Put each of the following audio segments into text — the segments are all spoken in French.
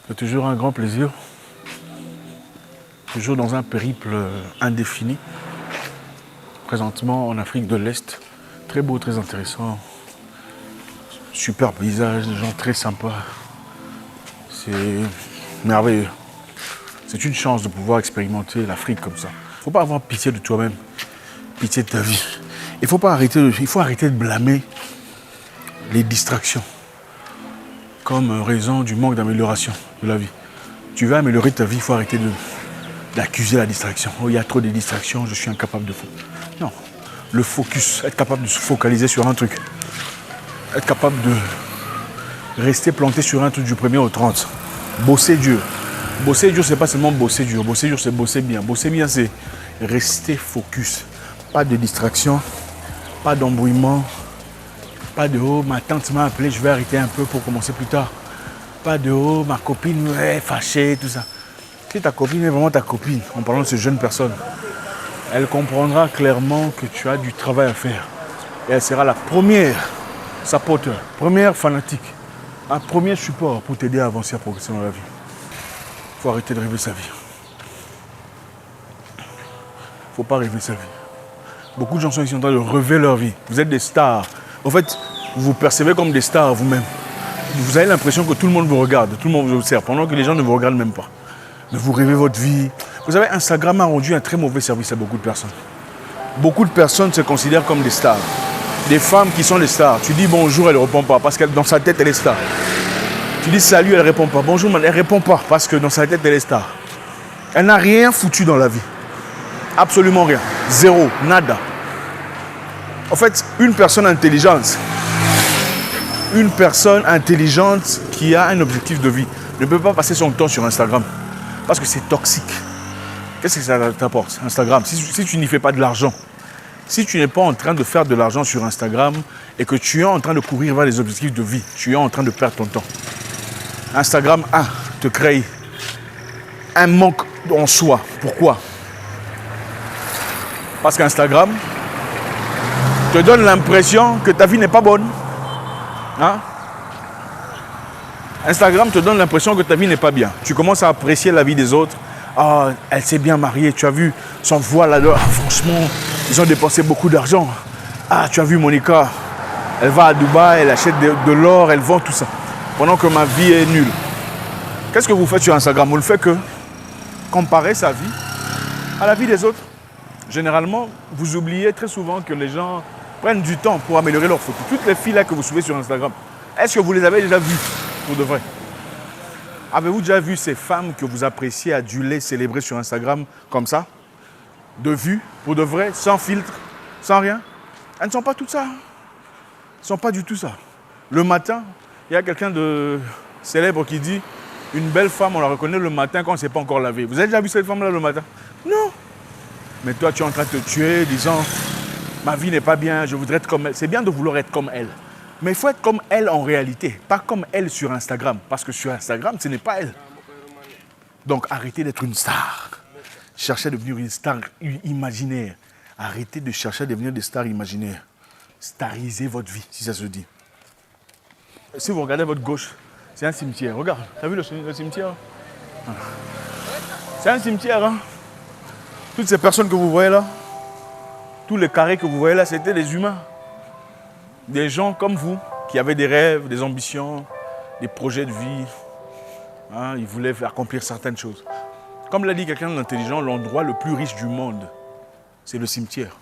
C'est toujours un grand plaisir, toujours dans un périple indéfini. Présentement en Afrique de l'Est, très beau, très intéressant. Super paysage, des gens très sympas. C'est merveilleux. C'est une chance de pouvoir expérimenter l'Afrique comme ça. Il ne faut pas avoir pitié de toi-même, pitié de ta vie. Il faut arrêter de blâmer les distractions comme raison du manque d'amélioration de la vie. Tu veux améliorer ta vie, il faut arrêter d'accuser la distraction. Oh, il y a trop de distractions, je suis incapable de faire. Non, le focus, être capable de se focaliser sur un truc. Être capable de rester planté sur un truc du 1er au 30. Bosser dur. Bosser dur, c'est pas seulement bosser dur. Bosser dur, c'est bosser bien. Bosser bien, c'est rester focus. Pas de distraction, pas d'embrouillement, pas de « oh, ma tante m'a appelé, je vais arrêter un peu pour commencer plus tard ». Pas de « oh, ma copine est fâchée », tout ça. Si ta copine est vraiment ta copine, en parlant de ces jeunes personnes, elle comprendra clairement que tu as du travail à faire. Et elle sera la première supporter, première fanatique, un premier support pour t'aider à avancer, à progresser dans la vie. Il faut arrêter de rêver sa vie. Il ne faut pas rêver sa vie. Beaucoup de gens sont ici en train de rêver leur vie. Vous êtes des stars. En fait, vous vous percevez comme des stars vous-même. Vous avez l'impression que tout le monde vous regarde, tout le monde vous observe, pendant que les gens ne vous regardent même pas. Mais vous rêvez votre vie. Vous savez, Instagram a rendu un très mauvais service à beaucoup de personnes. Beaucoup de personnes se considèrent comme des stars. Des femmes qui sont des stars. Tu dis bonjour, elle ne répond pas parce que dans sa tête, elle est star. Tu dis salut, elle ne répond pas. Bonjour, elle ne répond pas parce que dans sa tête, elle est star. Elle n'a rien foutu dans la vie. Absolument rien. Zéro. Nada. En fait, une personne intelligente qui a un objectif de vie ne peut pas passer son temps sur Instagram parce que c'est toxique. Qu'est-ce que ça t'apporte, Instagram? Si tu n'y fais pas de l'argent, si tu n'es pas en train de faire de l'argent sur Instagram et que tu es en train de courir vers les objectifs de vie, tu es en train de perdre ton temps. Instagram, te crée un manque en soi. Pourquoi? Parce qu'Instagram te donne l'impression que ta vie n'est pas bonne. Instagram te donne l'impression que ta vie n'est pas bien. Tu commences à apprécier la vie des autres. Ah, elle s'est bien mariée, tu as vu son voile là. Franchement, ils ont dépensé beaucoup d'argent. Ah, tu as vu Monica, elle va à Dubaï, elle achète de l'or, elle vend tout ça. Pendant que ma vie est nulle. Qu'est-ce que vous faites sur Instagram? Vous ne faites que comparer sa vie à la vie des autres. Généralement, vous oubliez très souvent que les gens prennent du temps pour améliorer leurs photos. Toutes les filles là que vous suivez sur Instagram, est-ce que vous les avez déjà vues pour de vrai? Avez-vous déjà vu ces femmes que vous appréciez aduler, célébrer sur Instagram comme ça? De vue, pour de vrai, sans filtre, sans rien? Elles ne sont pas toutes ça. Elles ne sont pas du tout ça. Le matin, il y a quelqu'un de célèbre qui dit une belle femme, on la reconnaît le matin quand on ne s'est pas encore lavé. Vous avez déjà vu cette femme-là le matin? Non. Mais toi, tu es en train de te tuer, disant ma vie n'est pas bien, je voudrais être comme elle. C'est bien de vouloir être comme elle. Mais il faut être comme elle en réalité, pas comme elle sur Instagram. Parce que sur Instagram, ce n'est pas elle. Donc arrêtez d'être une star. Cherchez à devenir une star imaginaire. Arrêtez de chercher à devenir des stars imaginaires. Starisez votre vie, si ça se dit. Si vous regardez à votre gauche, c'est un cimetière. Regarde, tu as vu le cimetière? C'est un cimetière, hein? Toutes ces personnes que vous voyez là, tous les carrés que vous voyez là, c'était des humains. Des gens comme vous, qui avaient des rêves, des ambitions, des projets de vie. Ils voulaient accomplir certaines choses. Comme l'a dit quelqu'un d'intelligent, l'endroit le plus riche du monde, c'est le cimetière.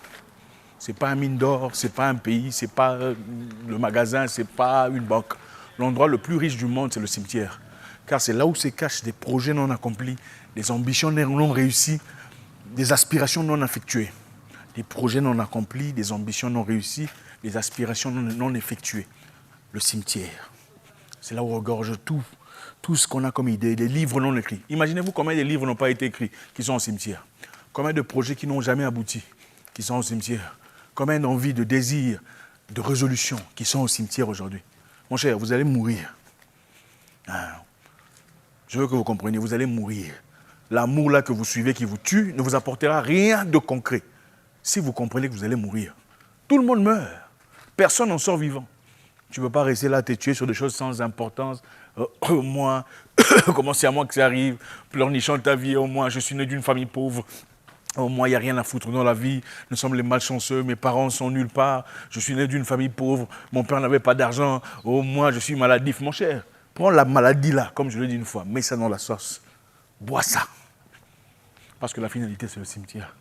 Ce n'est pas un mine d'or, ce n'est pas un pays, ce n'est pas le magasin, ce n'est pas une banque. L'endroit le plus riche du monde, c'est le cimetière. Car c'est là où se cachent des projets non accomplis, des ambitions non réussies, des aspirations non effectuées. Des projets non accomplis, des ambitions non réussies, des aspirations non effectuées. Le cimetière. C'est là où regorge tout ce qu'on a comme idée, des livres non écrits. Imaginez-vous combien de livres n'ont pas été écrits, qui sont au cimetière. Combien de projets qui n'ont jamais abouti, qui sont au cimetière. Combien d'envies, de désirs, de résolutions qui sont au cimetière aujourd'hui. Mon cher, vous allez mourir. Je veux que vous compreniez, vous allez mourir. L'amour là que vous suivez, qui vous tue, ne vous apportera rien de concret. Si vous comprenez que vous allez mourir. Tout le monde meurt. Personne n'en sort vivant. Tu ne peux pas rester là, te tuer sur des choses sans importance. Moi, comment c'est à moi que ça arrive? Pleurnichant ta vie, au moins, je suis né d'une famille pauvre. Au moins, il n'y a rien à foutre dans la vie. Nous sommes les malchanceux. Mes parents sont nulle part. Je suis né d'une famille pauvre. Mon père n'avait pas d'argent. Au moins, je suis maladif. Mon cher, prends la maladie là, comme je l'ai dit une fois. Mets ça dans la sauce. Bois ça. Parce que la finalité, c'est le cimetière.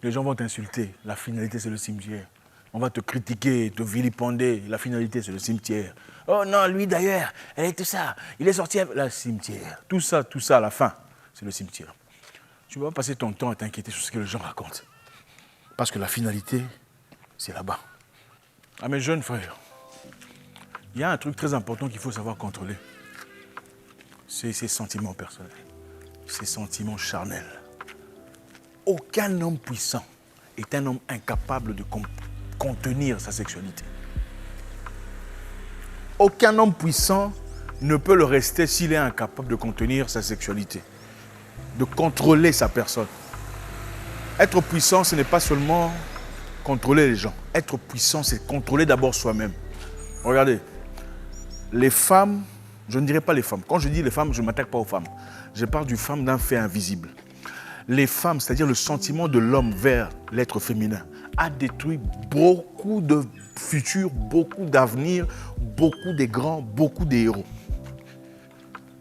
Les gens vont t'insulter. La finalité, c'est le cimetière. On va te critiquer, te vilipender. La finalité, c'est le cimetière. Oh non, lui d'ailleurs, elle est tout ça. Il est sorti avec le cimetière. Tout ça, à la fin, c'est le cimetière. Tu ne vas pas passer ton temps à t'inquiéter sur ce que les gens racontent. Parce que la finalité, c'est là-bas. À mes jeunes frères, il y a un truc très important qu'il faut savoir contrôler. C'est ses sentiments personnels, ses sentiments charnels. Aucun homme puissant est un homme incapable de contenir sa sexualité. Aucun homme puissant ne peut le rester s'il est incapable de contenir sa sexualité, de contrôler sa personne. Être puissant, ce n'est pas seulement contrôler les gens. Être puissant, c'est contrôler d'abord soi-même. Regardez, les femmes, je ne dirais pas les femmes. Quand je dis les femmes, je ne m'attaque pas aux femmes. Je parle d'une femme d'un fait invisible. Les femmes, c'est-à-dire le sentiment de l'homme vers l'être féminin, a détruit beaucoup de futurs, beaucoup d'avenir, beaucoup des grands, beaucoup des héros.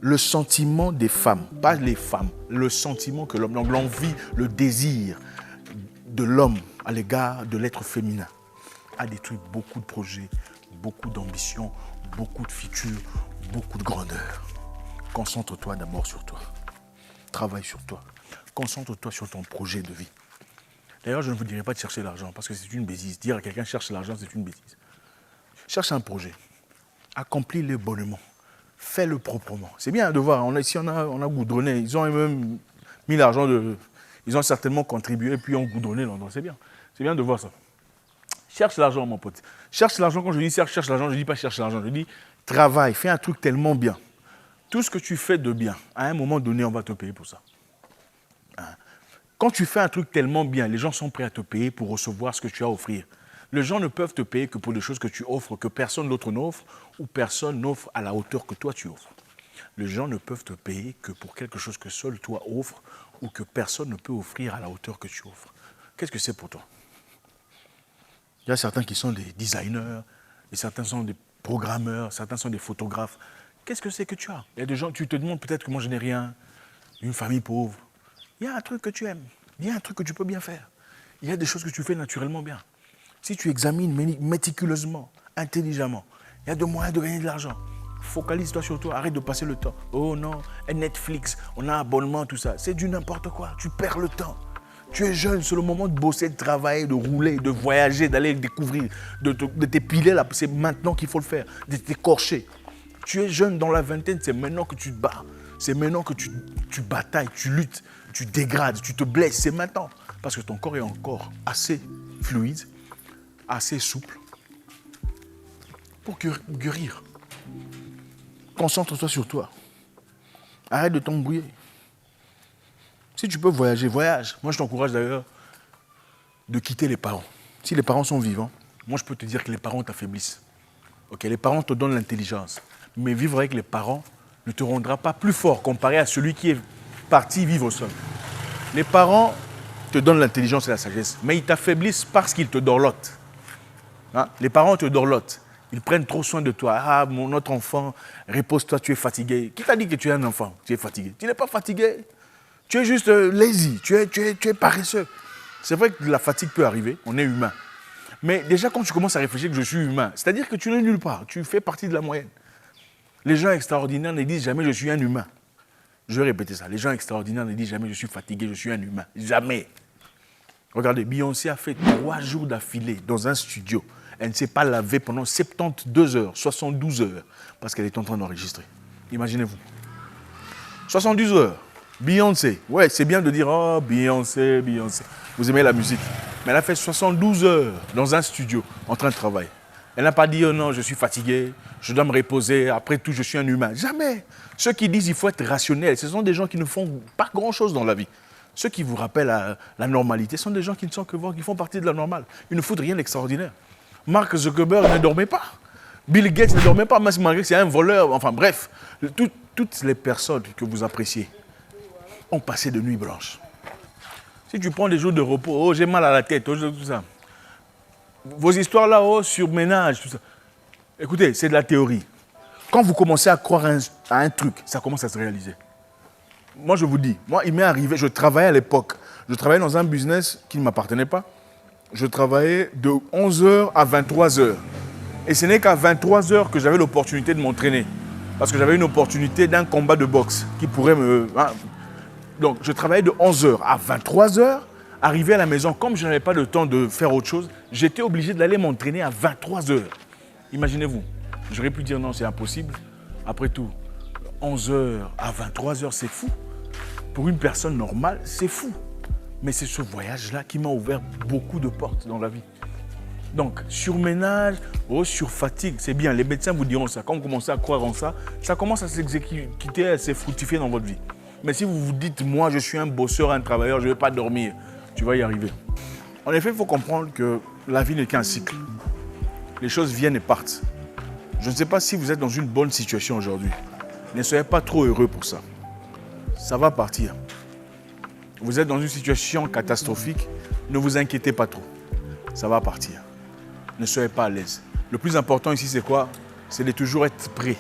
Le sentiment des femmes, pas les femmes, le sentiment que l'homme, donc l'envie, le désir de l'homme à l'égard de l'être féminin a détruit beaucoup de projets, beaucoup d'ambitions, beaucoup de futurs, beaucoup de grandeur. Concentre-toi d'abord sur toi. Travaille sur toi. Concentre-toi sur ton projet de vie. D'ailleurs, je ne vous dirai pas de chercher l'argent parce que c'est une bêtise. Dire à quelqu'un cherche l'argent, c'est une bêtise. Cherche un projet. Accomplis-le bonnement. Fais-le proprement. C'est bien de voir. Ici, on a goudronné. Ils ont même mis l'argent de... Ils ont certainement contribué, puis ont goudronné l'endroit. C'est bien. C'est bien de voir ça. Cherche l'argent, mon pote. Cherche l'argent. Quand je dis cherche l'argent, je ne dis pas cherche l'argent. Je dis travaille. Fais un truc tellement bien. Tout ce que tu fais de bien, à un moment donné, on va te payer pour ça. Quand tu fais un truc tellement bien, les gens sont prêts à te payer pour recevoir ce que tu as à offrir. Les gens ne peuvent te payer que pour des choses que tu offres, que personne d'autre n'offre, ou personne n'offre à la hauteur que toi tu offres. Les gens ne peuvent te payer que pour quelque chose que seul toi offres, ou que personne ne peut offrir à la hauteur que tu offres. Qu'est-ce que c'est pour toi? Il y a certains qui sont des designers, et certains sont des programmeurs, certains sont des photographes. Qu'est-ce que c'est que tu as? Il y a des gens, tu te demandes peut-être que moi je n'ai rien, une famille pauvre. Il y a un truc que tu aimes, il y a un truc que tu peux bien faire. Il y a des choses que tu fais naturellement bien. Si tu examines méticuleusement, intelligemment, il y a des moyens de gagner de l'argent. Focalise-toi sur toi, arrête de passer le temps. Oh non, Netflix, on a un abonnement, tout ça. C'est du n'importe quoi, tu perds le temps. Tu es jeune, c'est le moment de bosser, de travailler, de rouler, de voyager, d'aller découvrir, de t'épiler là. C'est maintenant qu'il faut le faire, de t'écorcher. Tu es jeune dans la vingtaine, c'est maintenant que tu te bats. C'est maintenant que tu batailles, tu luttes, tu dégrades, tu te blesses. C'est maintenant. Parce que ton corps est encore assez fluide, assez souple pour guérir. Concentre-toi sur toi. Arrête de t'embrouiller. Si tu peux voyager, voyage. Moi, je t'encourage d'ailleurs de quitter les parents. Si les parents sont vivants, moi, je peux te dire que les parents t'affaiblissent. Okay, les parents te donnent l'intelligence. Mais vivre avec les parents ne te rendra pas plus fort comparé à celui qui est parti vivre seul. Les parents te donnent l'intelligence et la sagesse, mais ils t'affaiblissent parce qu'ils te dorlotent. Hein? Les parents te dorlotent. Ils prennent trop soin de toi. Ah, notre enfant, repose-toi, tu es fatigué. Qui t'a dit que tu es un enfant? Tu es fatigué. Tu n'es pas fatigué. Tu es juste lazy. Tu es paresseux. C'est vrai que la fatigue peut arriver. On est humain. Mais déjà, quand tu commences à réfléchir que je suis humain, c'est-à-dire que tu n'es nulle part. Tu fais partie de la moyenne. Les gens extraordinaires ne disent jamais « je suis un humain ». Je vais répéter ça. Les gens extraordinaires ne disent jamais « je suis fatigué, je suis un humain ». Jamais. Regardez, Beyoncé a fait 3 jours d'affilée dans un studio. Elle ne s'est pas lavée pendant 72 heures, 72 heures, parce qu'elle est en train d'enregistrer. Imaginez-vous. 72 heures. Beyoncé. Ouais, c'est bien de dire « oh, Beyoncé, Beyoncé ». Vous aimez la musique. Mais elle a fait 72 heures dans un studio en train de travailler. Elle n'a pas dit oh non, je suis fatigué, je dois me reposer, après tout, je suis un humain. Jamais. Ceux qui disent qu'il faut être rationnel, ce sont des gens qui ne font pas grand-chose dans la vie. Ceux qui vous rappellent la normalité sont des gens qui ne sont que voir, qui font partie de la normale. Ils ne foutent rien d'extraordinaire. Mark Zuckerberg ne dormait pas. Bill Gates ne dormait pas, malgré que c'est un voleur. Enfin bref, toutes les personnes que vous appréciez ont passé de nuits blanches. Si tu prends des jours de repos, oh j'ai mal à la tête, oh, tout ça. Vos histoires là, oh surménage, tout ça. Écoutez, c'est de la théorie. Quand vous commencez à croire à un truc, ça commence à se réaliser. Moi je vous dis, il m'est arrivé, je travaillais à l'époque, je travaillais dans un business qui ne m'appartenait pas. Je travaillais de 11h à 23h. Et ce n'est qu'à 23h que j'avais l'opportunité de m'entraîner. Parce que j'avais une opportunité d'un combat de boxe qui pourrait me... Donc, je travaillais de 11h à 23h. Arrivé à la maison, comme je n'avais pas le temps de faire autre chose, j'étais obligé d'aller m'entraîner à 23h. Imaginez-vous. J'aurais pu dire non, c'est impossible. Après tout, 11h à 23h, c'est fou. Pour une personne normale, c'est fou. Mais c'est ce voyage-là qui m'a ouvert beaucoup de portes dans la vie. Donc, surménage, surfatigue, c'est bien. Les médecins vous diront ça. Quand vous commencez à croire en ça, ça commence à s'exécuter, à se fructifier dans votre vie. Mais si vous vous dites, moi, je suis un bosseur, un travailleur, je ne vais pas dormir, tu vas y arriver. En effet, il faut comprendre que la vie n'est qu'un cycle. Les choses viennent et partent. Je ne sais pas si vous êtes dans une bonne situation aujourd'hui. Ne soyez pas trop heureux pour ça. Ça va partir. Vous êtes dans une situation catastrophique, ne vous inquiétez pas trop. Ça va partir. Ne soyez pas à l'aise. Le plus important ici, c'est quoi? C'est de toujours être prêt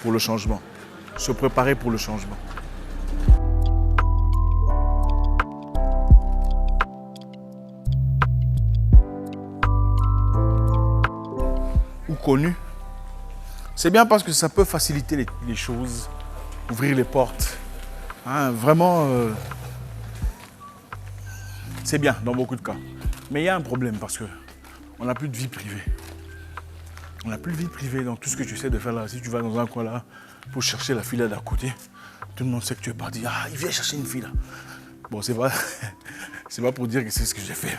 pour le changement. Se préparer pour le changement. Ou connu. C'est bien parce que ça peut faciliter les choses, ouvrir les portes. Vraiment... c'est bien dans beaucoup de cas. Mais il y a un problème parce qu'on n'a plus de vie privée. On n'a plus de vie privée dans tout ce que tu essaies de faire là. Si tu vas dans un coin là pour chercher la fille là d'à côté, tout le monde sait que tu es parti. Ah, il vient chercher une fille là. Bon, c'est vrai. C'est pas pour dire que c'est ce que j'ai fait.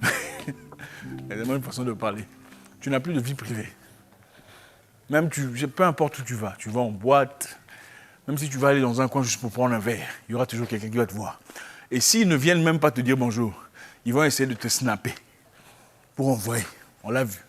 Il y a vraiment une façon de parler. Tu n'as plus de vie privée. Même peu importe où tu vas en boîte, même si tu vas aller dans un coin juste pour prendre un verre, il y aura toujours quelqu'un qui va te voir. Et s'ils ne viennent même pas te dire bonjour, ils vont essayer de te snapper pour envoyer. On l'a vu.